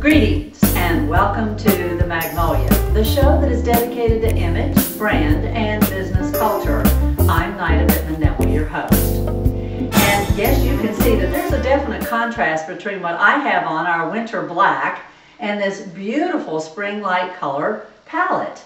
Greetings and welcome to The Magnolia, the show that is dedicated to image, brand, and business culture. I'm Nyda Bittmann-Neville, your host. And yes, you can see that there's a definite contrast between what I have on, our winter black, and this beautiful spring light color palette.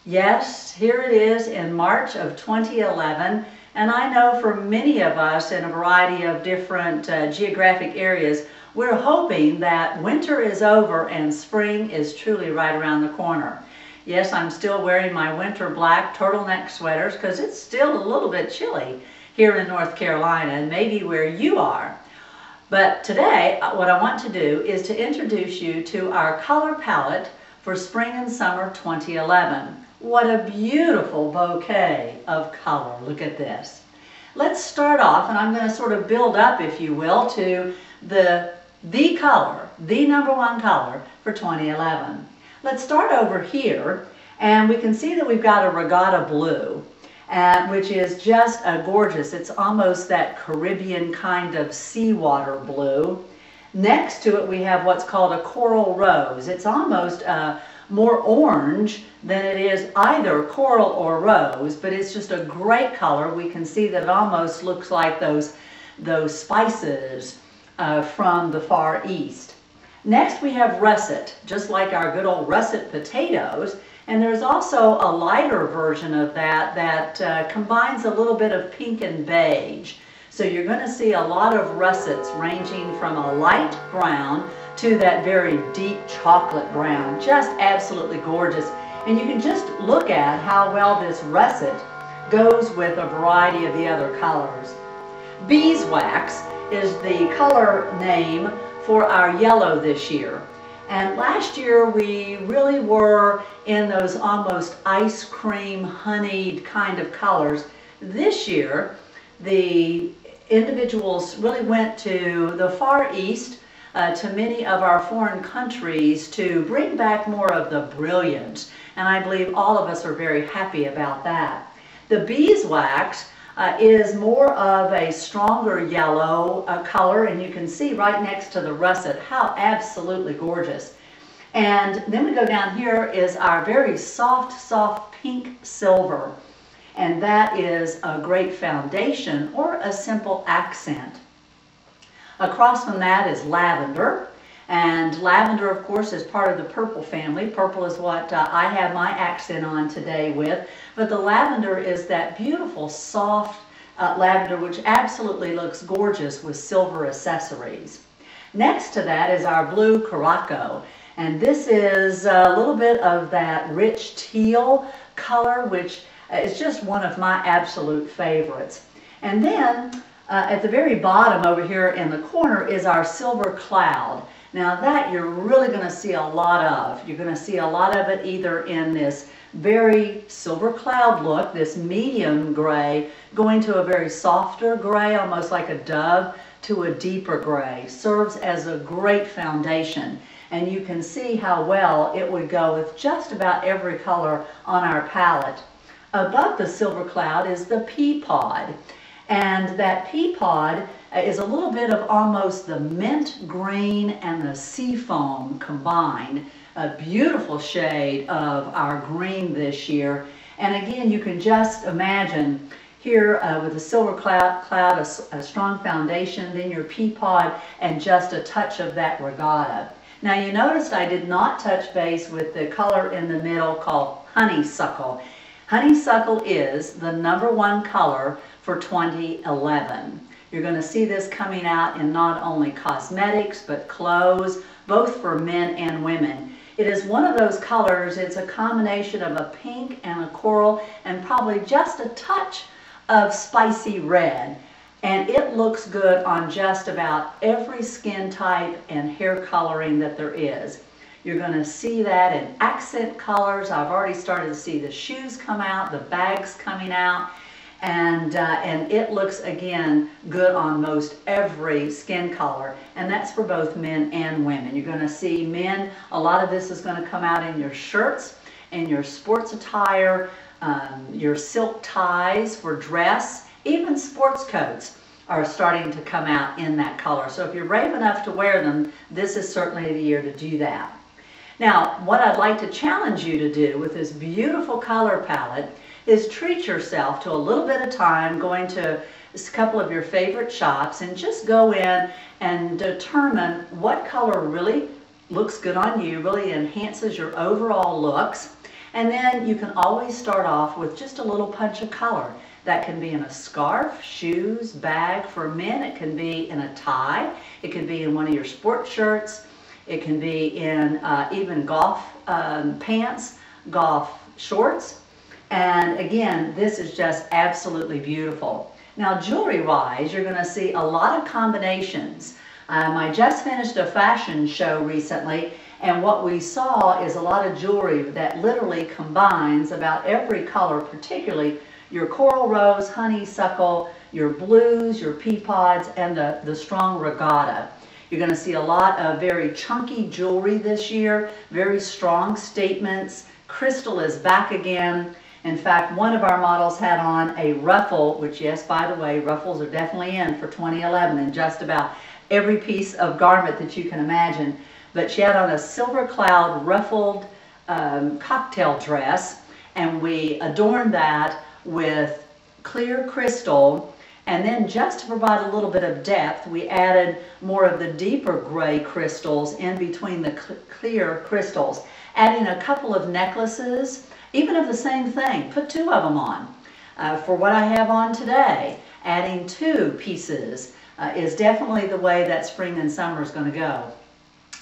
Yes, here it is in March of 2011, and I know for many of us in a variety of different geographic areas, we're hoping that winter is over and spring is truly right around the corner. Yes, I'm still wearing my winter black turtleneck sweaters because it's still a little bit chilly here in North Carolina and maybe where you are. But today, what I want to do is to introduce you to our color palette for spring and summer 2011. What a beautiful bouquet of color. Look at this. Let's start off, and I'm going to sort of build up, if you will, to the color, the number one color for 2011. Let's start over here, and we can see that we've got a regatta blue, which is just gorgeous. It's almost that Caribbean kind of seawater blue. Next to it we have what's called a coral rose. It's almost more orange than it is either coral or rose, but it's just a great color. We can see that it almost looks like those spices from the Far East. Next we have russet, just like our good old russet potatoes, and there's also a lighter version of that combines a little bit of pink and beige. So you're going to see a lot of russets ranging from a light brown to that very deep chocolate brown. Just absolutely gorgeous. And you can just look at how well this russet goes with a variety of the other colors. Beeswax is the color name for our yellow this year. And last year we really were in those almost ice cream honeyed kind of colors. This year the individuals really went to the Far East, to many of our foreign countries, to bring back more of the brilliance. And I believe all of us are very happy about that. The beeswax is more of a stronger yellow color, and you can see right next to the russet how absolutely gorgeous. And then we go down here is our very soft pink silver, and that is a great foundation or a simple accent. Across from that is lavender, and lavender of course is part of the purple family. Purple is what I have my accent on today with, but the lavender is that beautiful soft lavender which absolutely looks gorgeous with silver accessories. Next to that is our blue Caraco, and this is a little bit of that rich teal color which is just one of my absolute favorites. And then at the very bottom over here in the corner is our silver cloud. Now that you're really going to see a lot of. You're going to see a lot of it either in this very silver cloud look, this medium gray, going to a very softer gray, almost like a dove, to a deeper gray. Serves as a great foundation. And you can see how well it would go with just about every color on our palette. Above the silver cloud is the pea pod. And that pea pod is a little bit of almost the mint green and the sea foam combined. A beautiful shade of our green this year. And again, you can just imagine here with the silver cloud, a strong foundation, then your pea pod, and just a touch of that regatta. Now you noticed I did not touch base with the color in the middle called honeysuckle. Honeysuckle is the number one color for 2011. You're going to see this coming out in not only cosmetics but clothes, both for men and women. It is one of those colors, it's a combination of a pink and a coral and probably just a touch of spicy red. And it looks good on just about every skin type and hair coloring that there is. You're going to see that in accent colors. I've already started to see the shoes come out, the bags coming out, and it looks again good on most every skin color, and that's for both men and women. You're going to see men, a lot of this is going to come out in your shirts, in your sports attire, your silk ties for dress, even sports coats. are starting to come out in that color. So if you're brave enough to wear them, this is certainly the year to do that. Now, what I'd like to challenge you to do with this beautiful color palette is treat yourself to a little bit of time going to a couple of your favorite shops and just go in and determine what color really looks good on you, really enhances your overall looks. And then you can always start off with just a little punch of color. That can be in a scarf, shoes, bag. For men, it can be in a tie. It can be in one of your sport shirts. It can be in even golf pants, golf shorts. And again, this is just absolutely beautiful. Now, jewelry-wise, you're going to see a lot of combinations. I just finished a fashion show recently, and what we saw is a lot of jewelry that literally combines about every color, particularly your coral rose, honeysuckle, your blues, your pea pods, and the strong regatta. You're going to see a lot of very chunky jewelry this year, very strong statements. Crystal is back again. In fact, one of our models had on a ruffle, which, yes, by the way, ruffles are definitely in for 2011 in just about every piece of garment that you can imagine. But she had on a silver cloud ruffled cocktail dress, and we adorned that with clear crystal. And then just to provide a little bit of depth, we added more of the deeper gray crystals in between the clear crystals, adding a couple of necklaces, even of the same thing. Put two of them on. For what I have on today, adding two pieces is definitely the way that spring and summer is going to go.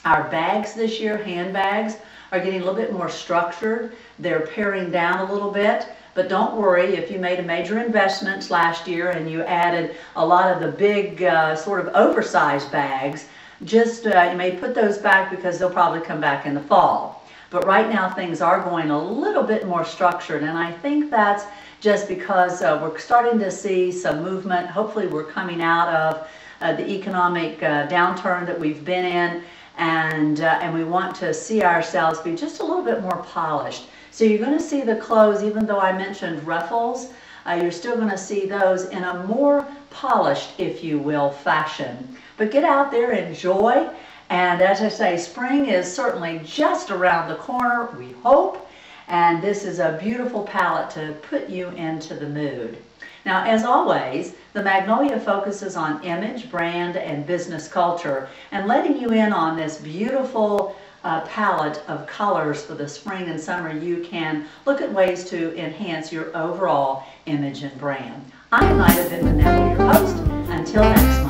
Our bags this year, handbags, are getting a little bit more structured. They're paring down a little bit. But don't worry, if you made a major investment last year and you added a lot of the big sort of oversized bags, just you may put those back because they'll probably come back in the fall. But right now things are going a little bit more structured, and I think that's just because we're starting to see some movement. Hopefully we're coming out of the economic downturn that we've been in, and we want to see ourselves be just a little bit more polished. So you're going to see the clothes, even though I mentioned ruffles, you're still going to see those in a more polished, if you will, fashion. But get out there, enjoy, and as I say, spring is certainly just around the corner, we hope, and this is a beautiful palette to put you into the mood. Now, as always, the Magnolia focuses on image, brand, and business culture, and letting you in on this beautiful palette of colors for the spring and summer. You can look at ways to enhance your overall image and brand. I am Nyda Bittmann-Neville, your host. Until next time.